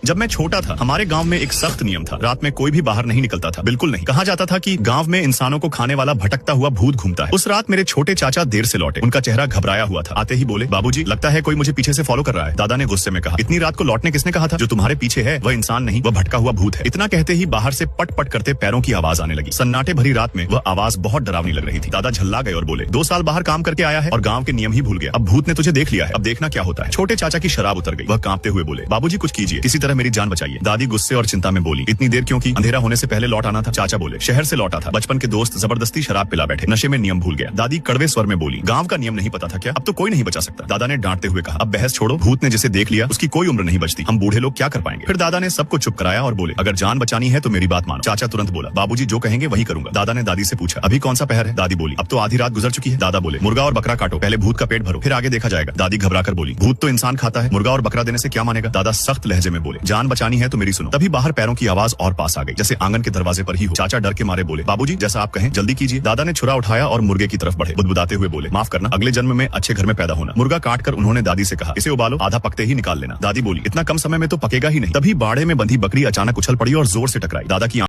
जब मैं छोटा था हमारे गांव में एक सख्त नियम था, रात में कोई भी बाहर नहीं निकलता था, बिल्कुल नहीं। कहा जाता था कि गांव में इंसानों को खाने वाला भटकता हुआ भूत घूमता है। उस रात मेरे छोटे चाचा देर से लौटे, उनका चेहरा घबराया हुआ था। आते ही बोले, बाबूजी लगता है कोई मुझे पीछे से फॉलो कर रहा है। दादा ने गुस्से में कहा, इतनी रात को लौटने किसने कहा था? जो तुम्हारे पीछे है वह इंसान नहीं, वह भटका हुआ भूत है। इतना कहते ही बाहर से पट पट करते पैरों की आवाज आने लगी। सन्नाटे भरी रात में वह आवाज बहुत डरावनी लग रही थी। दादा झल्ला गए और बोले, 2 साल बाहर काम करके आया है और गांव के नियम ही भूल गया। अब भूत ने तुझे देख लिया है, अब देखना क्या होता है। छोटे चाचा की शराब उतर गई, वह कांपते हुए बोले, बाबूजी कुछ कीजिए, किसी तरह मेरी जान बचाइए। दादी गुस्से और चिंता में बोली, इतनी देर क्यों की? अंधेरा होने से पहले लौट आना था। चाचा बोले, शहर से लौटा था, बचपन के दोस्त जबरदस्ती शराब पिला बैठे, नशे में नियम भूल गया। दादी कड़वे स्वर में बोली, गांव का नियम नहीं पता था क्या? अब तो कोई नहीं बचा सकता। दादा ने डांटते हुए कहा, अब बहस छोड़ो, भूत ने जिसे देख लिया उसकी कोई उम्र नहीं बचती, हम बूढ़े लोग क्या कर पाएंगे। फिर दादा ने सबको चुप कराया और बोले, अगर जान बचानी है तो मेरी बात मानो। चाचा तुरंत बोला, बाबूजी जो कहेंगे वही करूंगा। दादा ने दादी से पूछा, अभी कौन सा पहर है? दादी बोली, अब तो आधी रात गुजर चुकी है। दादा बोले, मुर्गा और बकरा काटो, पहले भूत का पेट भरो, फिर आगे देखा जाएगा। दादी घबरा कर बोली, भूत तो इंसान खाता है, मुर्गा और बकरा देने से क्या मानेगा? दादा सख्त लहजे में बोले, जान बचानी है तो मेरी सुनो। तभी बाहर पैरों की आवाज और पास आ गई, जैसे आंगन के दरवाजे पर ही हो। चाचा डर के मारे बोले, बाबूजी जैसा आप कहें जल्दी कीजिए। दादा ने छुरा उठाया और मुर्गे की तरफ बढ़े, बुदबुदाते हुए बोले, माफ करना, अगले जन्म में अच्छे घर में पैदा होना। मुर्गा काटकर उन्होंने दादी से कहा, इसे उबालो, आधा पकते ही निकाल लेना। दादी बोली, इतना कम समय में तो पकेगा ही नहीं। तभी बाड़े में बंधी बकरी अचानक उछल पड़ी और जोर से टकराई।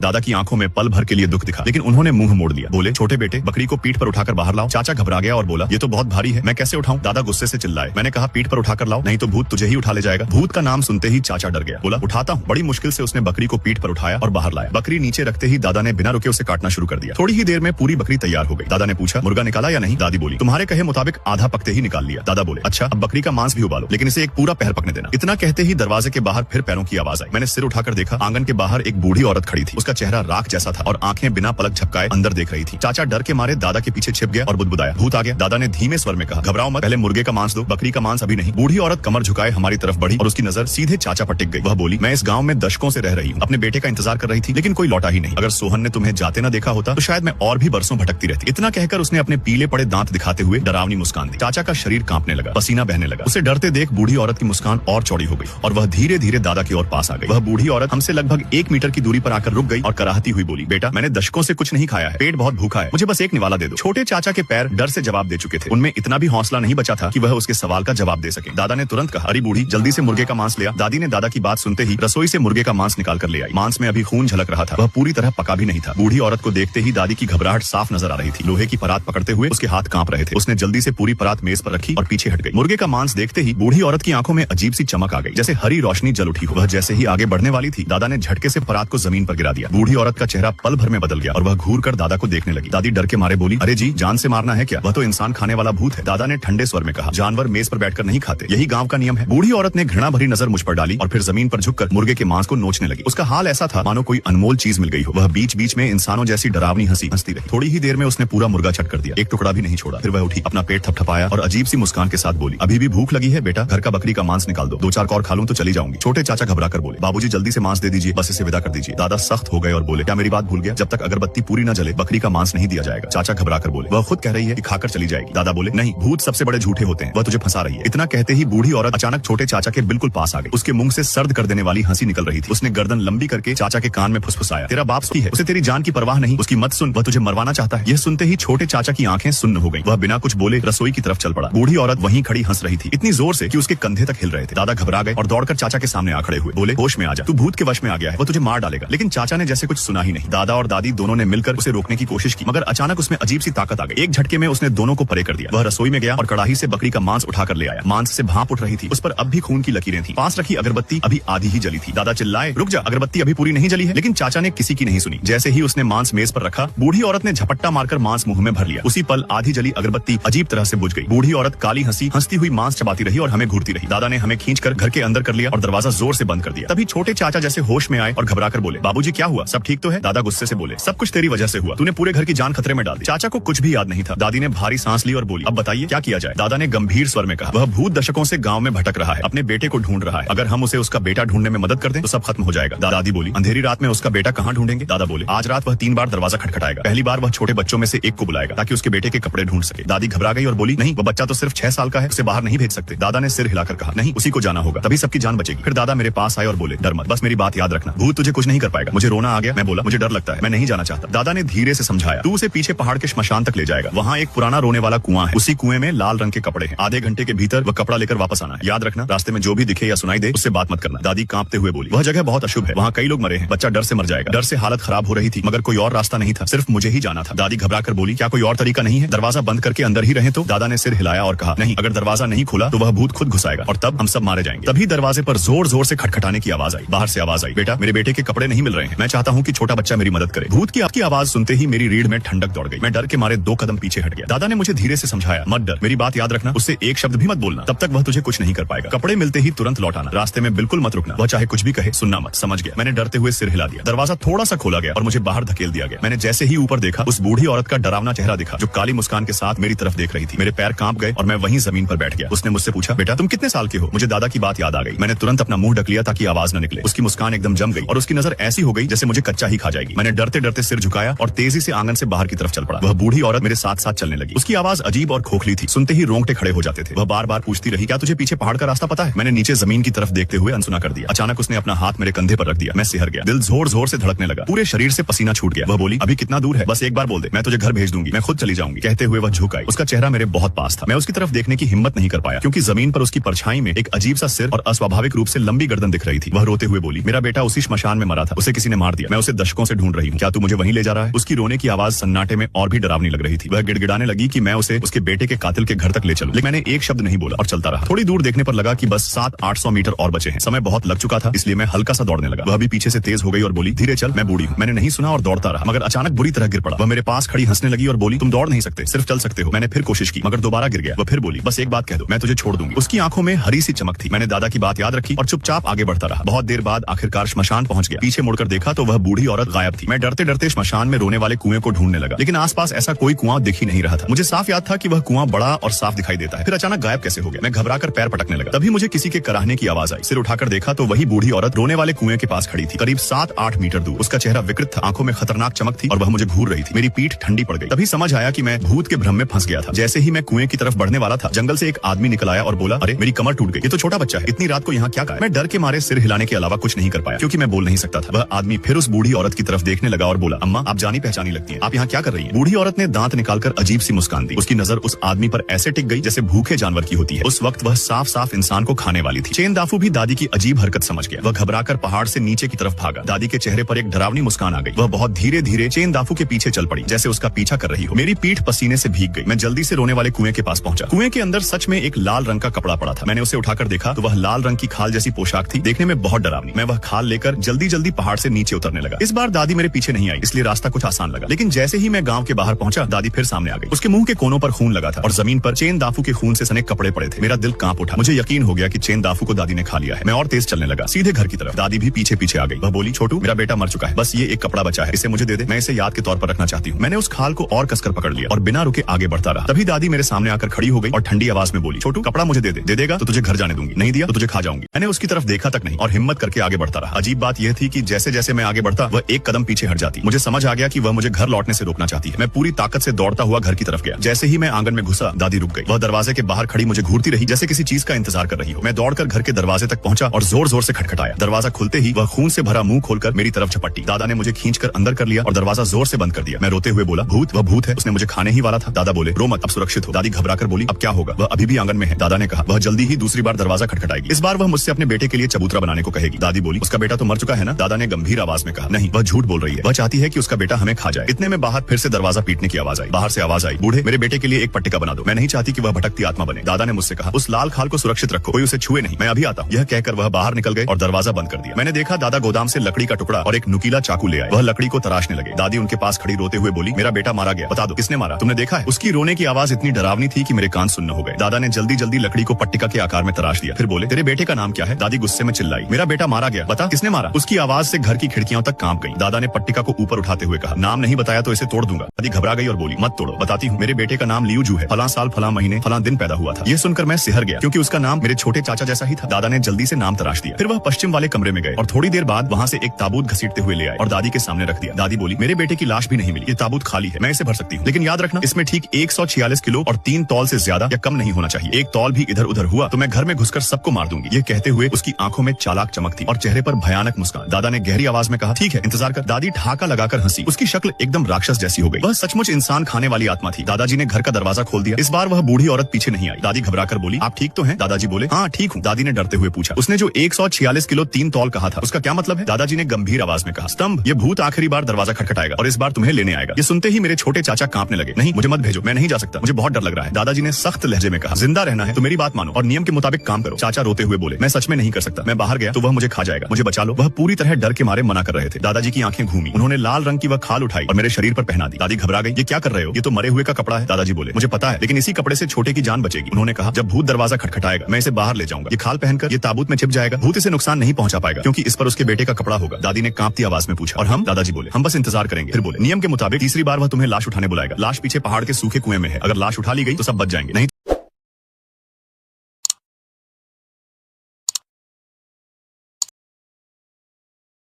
दादा की आंखों में पल भर के लिए दुख दिखा, लेकिन उन्होंने मुंह मोड़ लिया। बोले, छोटे बेटे बकरी को पीठ पर उठाकर बाहर लाओ। चाचा घबरा गया और बोला, ये तो बहुत भारी है, मैं कैसे उठाऊं? दादा गुस्से से चिल्लाए, मैंने कहा पीठ पर उठाकर लाओ, नहीं तो भूत तुझे ही उठा ले जाएगा। भूत का नाम सुनते ही चाचा डर गया, बोला, उठाता हूँ। बड़ी मुश्किल से उसने बकरी को पीठ पर उठाया और बाहर लाया। बकरी नीचे रखते ही दादा ने बिना रुके उसे काटना शुरू कर दिया। थोड़ी ही देर में पूरी बकरी तैयार हो गई। दादा ने पूछा, मुर्गा निकाला या नहीं? दादी बोली, तुम्हारे कहे मुताबिक आधा पकते ही निकाल लिया। दादा बोले, अच्छा अब बकरी का मांस भी उबालो, लेकिन इसे एक पूरा पहर पकने देना। इतना कहते ही दरवाजे के बाहर फिर पैरों की आवाज आई। मैंने सिर उठाकर देखा, आंगन के बाहर एक बूढ़ी औरत खड़ी थी। उसका चेहरा राख जैसा था और आंखें बिना पलक झपकाए अंदर देख रही थी। चाचा डर के मारे दादा के पीछे छिप गया और बुदबुदाया, भूत आ गया। दादा ने धीमे स्वर में कहा, घबराओ मत, पहले मुर्गे का मांस दो, बकरी का मांस अभी नहीं। बूढ़ी औरत कमर झुकाए हमारी तरफ बढ़ी और उसकी नजर सीधे चाचा पर टिक गई। वह बोली, मैं इस गांव में दशकों से रह रही हूँ, अपने बेटे का इंतजार कर रही थी, लेकिन कोई लौटा ही नहीं। अगर सोहन ने तुम्हें जाते न देखा होता तो शायद मैं और भी बरसों भटकती रहती। इतना कहकर उसने अपने पीले पड़े दांत दिखाते हुए डरावनी मुस्कान दी। चाचा का शरीर कांपने लगा, पसीना बहने लगा। उसे डरते देख बूढ़ी औरत की मुस्कान और चौड़ी हो गई और वह धीरे धीरे दादा की ओर पास आ गई। वह बूढ़ी औरत हमसे लगभग 1 मीटर की दूरी पर आकर रुक गई और कराहती हुई बोली, बेटा मैंने दशकों से कुछ नहीं खाया है, पेट बहुत भूखा है, मुझे बस एक निवाला दे दो। छोटे चाचा के पैर डर से जवाब दे चुके थे, उनमें इतना भी हौसला नहीं बचा था कि वह उसके सवाल का जवाब दे सके। दादा ने तुरंत कहा, अरे बूढ़ी जल्दी से मुर्गे का मांस ले आ। दादी ने दादा की बात सुनते ही रसोई से मुर्गे का मांस निकाल कर ले आई। मांस में अभी खून झलक रहा था, वह पूरी तरह पका भी नहीं था। बूढ़ी औरत को देखते ही दादी की घबराहट साफ नजर आ रही थी। लोहे की परात पकड़ते हुए उसके हाथ कांप रहे थे। उसने जल्दी से पूरी परात मेज पर रखी और पीछे हट गई। मुर्गे का मांस देखते ही बूढ़ी औरत की आंखों में अजीब सी चमक आ गई, जैसे हरी रोशनी जल उठी हो। वह जैसे ही आगे बढ़ने वाली थी, दादा ने झटके से परात को जमीन पर गिरा दिया। बूढ़ी औरत का चेहरा पल भर में बदल गया और वह घूर कर दादा को देखने लगी। दादी डर के मारे बोली, अरे जी जान से मारना है क्या? वह तो इंसान खाने वाला भूत है। दादा ने ठंडे स्वर में कहा, जानवर मेज पर बैठकर नहीं खाते, यही गांव का नियम है। बूढ़ी औरत ने घृणा भरी नजर मुझ पर डाली और फिर जमीन पर झुककर मुर्गे के मांस को नोचने लगी। उसका हाल ऐसा था मानो कोई अनमोल चीज मिल गई हो। वह बीच बीच में इंसानों जैसी डरावनी हंसी हंसती रही। थोड़ी ही देर में उसने पूरा मुर्गा छट कर दिया, एक टुकड़ा भी नहीं छोड़ा। फिर वह उठी, अपना पेट थपथपाया और अजीब सी मुस्कान के साथ बोली, अभी भी भूख लगी है बेटा? घर का बकरी का मांस निकाल दो, 2-4 और खा लूं तो चली जाऊंगी। छोटे चाचा घबरा कर बोले, बाबूजी जल्दी से मांस दे दीजिए, बस इसे विदा कर दीजिए। दादा सख्त हो गए और बोले, क्या मेरी बात भूल गया? जब तक अगरबत्ती पूरी न जले बकरी का मांस नहीं दिया जाएगा। चाचा घबरा कर बोले, वह खुद कह रही है कि खाकर चली जाएगी। दादा बोले, नहीं, भूत सबसे बड़े झूठे होते हैं, वह तुझे फंसा रही है। इतना कहते ही बूढ़ी औरत अचानक छोटे चाचा के बिल्कुल पास आ गई। उसके मुंह से सर्द कर देने वाली हंसी निकल रही थी। उसने गर्दन लंबी करके चाचा के कान में फुसफुसाया, तेरा बाप सुखी है, उसे तेरी जान की परवाह नहीं, उसकी मत सुन, वह तुझे मरवाना चाहता है। यह सुनते ही छोटे चाचा की आंखें सुन्न हो गई। वह बिना कुछ बोले रसोई की तरफ चल पड़ा। बूढ़ी औरत वहीं खड़ी हंस रही थी, इतनी जोर से कि उसके कंधे तक हिल रहे थे। दादा घबरा गए और दौड़कर चाचा के सामने आ खड़े हुए। बोले, होश में आ जा, तू भूत के वश में आ गया है, वो तुझे मार डालेगा। लेकिन चाचा ने जैसे कुछ सुना ही नहीं। दादा और दादी दोनों ने मिलकर उसे रोकने की कोशिश की, मगर अचानक उसमें अजीब सी ताकत आ गई। एक झटके में उसने दोनों को परे कर दिया। वह रसोई में गया और कड़ाही से बकरी का मांस उठाकर ले आया। मांस से भाप उठ रही थी, उस पर अब भी खून की लकीरें थी। पास रखी अगरबत्ती अभी आधी ही जली थी। दादा चिल्लाए, रुक जा, अगरबत्ती अभी पूरी नहीं जली है। लेकिन चाचा ने किसी की नहीं सुनी। जैसे ही उसने मांस मेज पर रखा, बूढ़ी औरत ने झपट्टा मारकर मांस मुंह में भर लिया। उसी पल आधी जली अगरबत्ती अजीब तरह से बुझ गई। बूढ़ी औरत काली हंसती हुई मांस चबाती रही और हमें घूरती रही। दादा ने हमें खींचकर घर के अंदर कर लिया और दरवाजा जोर से बंद कर दिया। तभी छोटे चाचा जैसे होश में आए और घबरा कर बोले, बाबूजी क्या हुआ? सब ठीक तो है? दादा गुस्से से बोले, सब कुछ तेरी वजह से हुआ, तूने पूरे घर की जान खतरे में डाल दी। चाचा को कुछ भी याद नहीं था। दादी ने भारी सांस ली और बोली, अब बताइए क्या किया जाए? दादा ने गंभीर स्वर में कहा, वह भूत दशकों से गांव में भटक रहा है, अपने बेटे को ढूंढ रहा है। अगर हम उसे उसका बेटा ढूंढने में मदद कर दें तो सब खत्म हो जाएगा। दादी बोली, अंधेरी रात में उसका बेटा कहाँ ढूंढेंगे? दादा बोले, आज रात वह 3 बार दरवाजा खटखटाएगा। पहली बार वह छोटे बच्चों में से एक को बुलाएगा ताकि उसके बेटे के कपड़े ढूंढ सके। दादी घबरा गई और बोली, नहीं, वो बच्चा तो सिर्फ 6 साल का है, उसे बाहर नहीं भेज सकते। दादा ने सिर हिलाकर कहा, नहीं, उसी को जाना होगा, तभी सबकी जान बचेगी। फिर दादा मेरे पास आए और बोले, डर मत, बस मेरी बात याद रखना, भूत तुझे कुछ नहीं कर पाएगा। मुझे रोना आ गया। मैं बोला, मुझे डर लगता है, मैं नहीं जाना चाहता। दादा ने धीरे से समझाया, तू उसे पीछे पहाड़ के श्मशान तक ले जाएगा, वहाँ एक पुराना रोने वाला कुआं है, उसी कुएं में लाल रंग के कपड़े हैं। आधे घंटे के भीतर वह कपड़ा लेकर वापस आना है। याद रखना, रास्ते में जो भी दिखे या सुनाई दे उससे बात मत करना। दादी कांपते हुए बोली, वह जगह बहुत अशुभ है, वहाँ कई लोग मरे हैं, बच्चा डर से मर जाएगा। डर से हालत खराब हो रही थी, मगर कोई और रास्ता नहीं था, सिर्फ मुझे ही जाना था। दादी घबरा कर बोली, क्या कोई और तरीका नहीं है? दरवाजा बंद करके अंदर ही रहे तो? दादा ने सिर हिलाया और कहा, नहीं, अगर दरवाजा नहीं खोला तो वह भूत खुद घुस आएगा और तब हम सब मारे जाएंगे। तभी दरवाजे पर जोर जोर से खटखटाने की आवाज आई। बाहर से आवाज आई, बेटा, मेरे बेटे के कपड़े नहीं मिल रहे हैं, मैं चाहता हूँ कि छोटा बच्चा मेरी मदद करे। भूत की आपकी आवाज सुनते ही मेरी रीढ़ में ठंडक दौड़ गई। मैं डर के मारे 2 कदम पीछे हट गया। दादा ने मुझे धीरे से समझाया, मत डर, मेरी बात याद रखना, उससे एक शब्द भी मत बोलना, तब तक वह तुझे कुछ नहीं कर पाएगा। कपड़े मिलते ही तुरंत लौट आना, रास्ते में बिल्कुल मत रुकना, वह चाहे कुछ भी कहे सुनना मत। समझ गया। मैंने डरते हुए सिर हिला दिया। दरवाजा थोड़ा सा खोला गया और मुझे बाहर धकेल दिया गया। मैंने जैसे ही ऊपर देखा, उस बूढ़ी औरत का डरावना चेहरा दिखा जो काली मुस्कान के साथ मेरी तरफ देख रही थी। मेरे पैर कांप गए और मैं वहीं जमीन पर बैठ गया। उसने मुझसे पूछा, बेटा, तुम कितने साल के हो? मुझे दादा की बात याद आ गई। मैंने तुरंत अपना मुंह ढक लिया ताकि आवाज न निकले। उसकी मुस्कान एकदम जम गई और उसकी नजर ऐसी हो गई जैसे मुझे कच्चा ही खा जाएगी। मैंने डरते डरते सिर झुकाया और तेजी से आंगन से बाहर की तरफ चल पड़ा। वह बूढ़ी औरत मेरे साथ साथ चलने लगी। उसकी आवाज अजीब और खोखली थी, सुनते ही रोंगटे खड़े हो जाते थे। वह बार बार पूछती रही, क्या तुझे पीछे पहाड़ का रास्ता पता है? मैंने नीचे जमीन की तरफ देखते हुए अनसुना कर दिया। अचानक उसने अपना हाथ मेरे कंधे पर रख दिया। मैं सिहर गया, दिल जोर जोर से धड़कने लगा, पूरे शरीर से पसीना छूट गया। वह बोली, अभी कितना दूर है? बस एक बार बोल दे, मैं तुझे घर भेज दूंगी, मैं खुद चली जाऊंगी। कहते हुए वह झुक आई। उसका चेहरा मेरे बहुत पास था। मैं उसकी तरफ देखने की हिम्मत नहीं कर पाया क्योंकि जमीन पर उसकी परछाई में एक अजीब सा सिर और अस्वाभाविक रूप से लंबी गर्दन दिख रही थी। वह रोते हुए बोली, मेरा बेटा उसी श्मशान में मरा था, उसे किसी ने मार दिया, मैं उसे दशकों से ढूंढ रही हूँ, क्या तू मुझे वहीं ले जा रहा है? उसकी रोने की आवाज सन्नाटे में और भी डरावनी लग रही थी। वह गिड़गिड़ाने लगी कि मैं उसे उसके बेटे के कातिल के घर तक ले चलूं, लेकिन मैंने एक शब्द नहीं बोला और चलता रहा। थोड़ी दूर देखने पर लगा कि बस 700-800 मीटर और बचे हैं। समय बहुत लग चुका था, इसलिए मैं हल्का सा दौड़ने लगा। वह भी पीछे से तेज हो गई और बोली, धीरे चल, मैं बूढ़ी हूँ। मैंने नहीं सुना और दौड़ता रहा, मगर अचानक बुरी तरह गिर पड़ा। वह मेरे पास खड़ी हंसने लगी और बोली, तुम दौड़ नहीं सकते, सिर्फ चल सकते हो। मैंने फिर कोशिश की मगर दोबारा गिर गया। वह फिर बोली, बस एक बात कह दो, मैं तुझे छोड़ दूंगी। उसकी आंखों में हरी सी चमक थी। मैंने दादा की बात याद रखी और चुपचाप आगे बढ़ता रहा। बहुत देर बाद आखिरकार श्मशान पहुंच गया। पीछे मुड़कर देखा तो वह बूढ़ी औरत गायब थी। मैं डरते डरते श्मशान में रोने वाले कुएं को ढूंढने लगा, लेकिन आसपास ऐसा कोई कुआं दिख ही नहीं रहा था। मुझे साफ याद था कि वह कुआं बड़ा और साफ दिखाई देता है, फिर अचानक गायब कैसे हो गया? मैं घबराकर पैर पटकने लगा। तभी मुझे किसी के कराहने की आवाज आई। सिर उठाकर देखा तो वही बूढ़ी औरत रोने वाले कुएं के पास खड़ी थी, करीब 7-8 मीटर दूर। उसका चेहरा विकृत था, आंखों में खतरनाक चमक थी और वह मुझे घूर रही थी। मेरी पीठ ठंडी पड़ गई। तभी समझ आया कि मैं भूत के भ्रम में फंस गया था। जैसे ही मैं कुएं की तरफ बढ़ने वाला था, जंगल से एक आदमी निकल आया और बोला, अरे मेरी कमर टूट गई, ये तो छोटा बच्चा है, इतनी रात को यहाँ क्या कर? मैं डर के मारे सिर हिलाने के अलावा कुछ नहीं कर पाया क्योंकि मैं बोल नहीं सकता था। वह आदमी फिर उस बूढ़ी औरत की तरफ देखने लगा और बोला, अम्मा, आप जानी पहचानी लगती हैं, आप यहाँ क्या कर रही हैं? बूढ़ी औरत ने दांत निकालकर अजीब सी मुस्कान दी। उसकी नजर उस आदमी पर ऐसे टिक गई जैसे भूखे जानवर की होती है। उस वक्त वह साफ साफ इंसान को खाने वाली थी। चेन दाफू भी दादी की अजीब हरकत समझ गया। वह घबराकर पहाड़ से नीचे की तरफ भागा। दादी के चेहरे पर एक डरावनी मुस्कान आ गई। वह बहुत धीरे धीरे चेन दाफू के पीछे चल पड़ी, जैसे उसका पीछा कर रही हो। मेरी पीठ पसीने से भीग गई। मैं जल्दी से रोने वाले कुएं के पास पहुंचा। कुएं के अंदर सच में एक लाल रंग का कपड़ा पड़ा था। मैंने उसे उठाकर देखा तो वह लाल रंग की खाल जैसी पोशाक थी, देखने में बहुत डरावनी। मैं वह खाल लेकर जल्दी जल्दी पहाड़ से नीचे उतरने लगा। इस बार दादी मेरे पीछे नहीं आई, इसलिए रास्ता कुछ आसान लगा। लेकिन जैसे ही मैं गांव के बाहर पहुंचा, दादी फिर सामने आ गई। उसके मुंह के कोनों पर खून लगा था और जमीन पर चेन दाफू के खून से सने कपड़े पड़े थे। मेरा दिल कांप उठा। मुझे यकीन हो गया कि चेन दाफू को दादी ने खा लिया है। मैं और तेज चलने लगा, सीधे घर की तरफ। दादी भी पीछे पीछे आ गई। वह बोली, छोटू, मेरा बेटा मर चुका है, बस ये एक कपड़ा बचा है, इसे मुझे दे दे, मैं इसे याद के तौर पर रखना चाहती हूँ। मैंने उस खाल को और कसकर पकड़ लिया और बिना रुके आगे बढ़ता रहा। तभी दादी मेरे सामने आकर खड़ी हो गई और ठंडी आवाज में बोली, छोटू, कपड़ा मुझे दे दे, दे देगा तो तुझे घर जाने दूंगी, नहीं दिया तो तुझे खा जाऊंगी। मैंने उसकी तरफ देखा तक नहीं और हिम्मत करके आगे बढ़ता रहा। अजीब बात यह थी कि जैसे जैसे मैं आगे बढ़ता, वह एक कदम पीछे हट जाती। मुझे समझ आ गया कि वह मुझे घर लौटने से रोकना चाहती है। मैं पूरी ताकत से दौड़ता हुआ घर की तरफ गया। जैसे ही मैं आंगन में घुसा, दादी रुक गई। वह दरवाजे के बाहर खड़ी मुझे घूरती रही जैसे किसी चीज का इंतजार कर रही हो। मैं दौड़कर घर के दरवाजे तक पहुंचा और जोर जोर से खटखटाया। दरवाजा खुलते ही वह खून से भरा मुंह खोलकर मेरी तरफ झपट्टी। दादा ने मुझे खींचकर अंदर कर लिया और दरवाजा जोर से बंद कर दिया। मैं रोते हुए बोला, भूत, वह भूत है, उसने मुझे खाने ही वाला था। दादा बोले, रो मत, अब सुरक्षित हो। दादी घबराकर बोली, अब क्या होगा? वह अभी भी आंगन में है। दादा ने कहा, वह जल्दी ही दूसरी बार दरवाजा खटखटाएगी। इस बार वह मुझसे अपने बेटे के लिए चबूतरा बनाने को कहेगी। दादी बोली, उसका बेटा तो मर चुका है ना? दादा ने गंभीर आवाज में कहा, नहीं, वह झूठ बोल रही है, वह चाहती है कि उसका बेटा हमें खा जाए। इतने में बाहर फिर से दरवाजा पीटने की आवाज आई। बाहर से आवाज आई, बूढ़े, मेरे बेटे के लिए एक पट्टिका बना दो, मैं नहीं चाहती कि वह भटकती आत्मा बने। दादा ने मुझसे कहा, उस लाल खाल को सुरक्षित रखो, कोई उसे छुए नहीं, मैं अभी आता हूँ। यह कहकर वह बाहर निकल गए और दरवाजा बंद कर दिया। मैंने देखा दादा गोदाम से लकड़ी का टुकड़ा और एक नुकीला चाकू ले आए। वह लकड़ी को तराशने लगे। दादी उनके पास खड़ी रोते हुए बोली, मेरा बेटा मारा गया, बता दो किसने मारा? तुमने देखा है? उसकी रोने की आवाज इतनी डरावनी थी कि मेरे कान सुन्न हो गए। दादा ने जल्दी जल्दी लकड़ी को पट्टिका के आकार में तराश दिया, फिर बोले, तेरे बेटे का नाम क्या है? दादी गुस्से में चिल्लाई, मेरा बेटा मारा गया, बता किसने मारा? उसकी आवाज से घर की खिड़कियां तक कांप गई। दादा ने पट्टिका को ऊपर उठाते हुए कहा, नाम नहीं बताया तो इसे तोड़ दूंगा। दादी घबरा गई और बोली, मत तोड़ो, बताती हूँ, मेरे बेटे का नाम लियूजू है, फलां साल फलां महीने फलां दिन पैदा हुआ था। यह सुनकर मैं सिहर गया क्योंकि उसका नाम मेरे छोटे चाचा जैसा ही था। दादा ने जल्दी से नाम तराश दिया। फिर वह पश्चिम वाले कमरे में गए और थोड़ी देर बाद वहाँ से एक ताबूत घसीटते हुए ले आए और दादी के सामने रख दिया। दादी बोली, मेरे बेटे की लाश भी नहीं मिली, ये ताबूत खाली है, मैं इसे भर सकती हूँ, लेकिन याद रखना इसमें ठीक 146 किलो और 3 तौल से ज्यादा या कम नहीं होना चाहिए। एक तौल भी इधर उधर हुआ तो मैं घर में घुसकर सबको मार दूंगी। ये कहते हुए उसकी आंखों में चालाक चमक थी और चेहरे पर भयानक मुस्कान। दादा ने गहरी आवाज में कहा, ठीक है, इंतजार कर। दादी ठहाका लगाकर हंसी। उसकी शक्ल एकदम राक्षस जैसी हो गई। वह सचमुच इंसान खाने वाली आत्मा थी। दादाजी ने घर का दरवाजा खोल दिया। इस बार वह बूढ़ी औरत पीछे नहीं आई। दादी घबराकर बोली, आप ठीक तो हैं? दादाजी बोले, हाँ ठीक हूँ। दादी ने डरते हुए पूछा, उसने जो तो 146 किलो 3 तौल कहा था, उसका क्या मतलब है? दादाजी ने गंभीर आवाज में कहा, स्तंभ, ये भूत आखिरी बार दरवाजा खटखटाएगा और इस बार तुम्हें लेने आएगा। ये सुनते ही मेरे छोटे चाचा कांपने लगे। नहीं, मुझे मत भेजो, मैं नहीं जा सकता, मुझे बहुत डर लग रहा है। दादाजी ने सख्त लहजे में कहा, जिंदा रहना है तो मेरी बात मानो और नियम के मुताबिक काम करो। चाचा रोते हुए बोले, मैं सच में नहीं कर सकता, मैं बाहर गया तो वह मुझे खा जाएगा, मुझे बचा लो। वह पूरी तरह डर के मारे मना कर रहे थे। दादाजी की आंखें घूमी, उन्होंने लाल रंग की वह खाल उठाई और मेरे शरीर पर पहना दी। दादी घबरा गई, ये क्या कर रहे हो? ये तो मरे हुए का कपड़ा है। दादाजी बोले, मुझे पता है, लेकिन इसी कपड़े से छोटे की जान बचेगी। उन्होंने कहा, जब भूत दरवाजा खटखटाएगा मैं इसे बाहर ले जाऊंगा, ये खाल पहनकर ये ताबूत में छिप जाएगा, भूत इसे नुकसान नहीं पहुंचा पाएगा क्योंकि इस पर उसके बेटे का कपड़ा होगा। दादी ने कांपती आवाज में पूछा, और हम? दादाजी बोले, हम बस इंतजार करेंगे। फिर बोले, नियम के मुताबिक तीसरी बार वह तुम्हें लाश उठाने बुलाएगा। लाश पीछे पहाड़ के सूखे कुएं में है, अगर लाश उठा ली गई तो सब बच जाएंगे, नहीं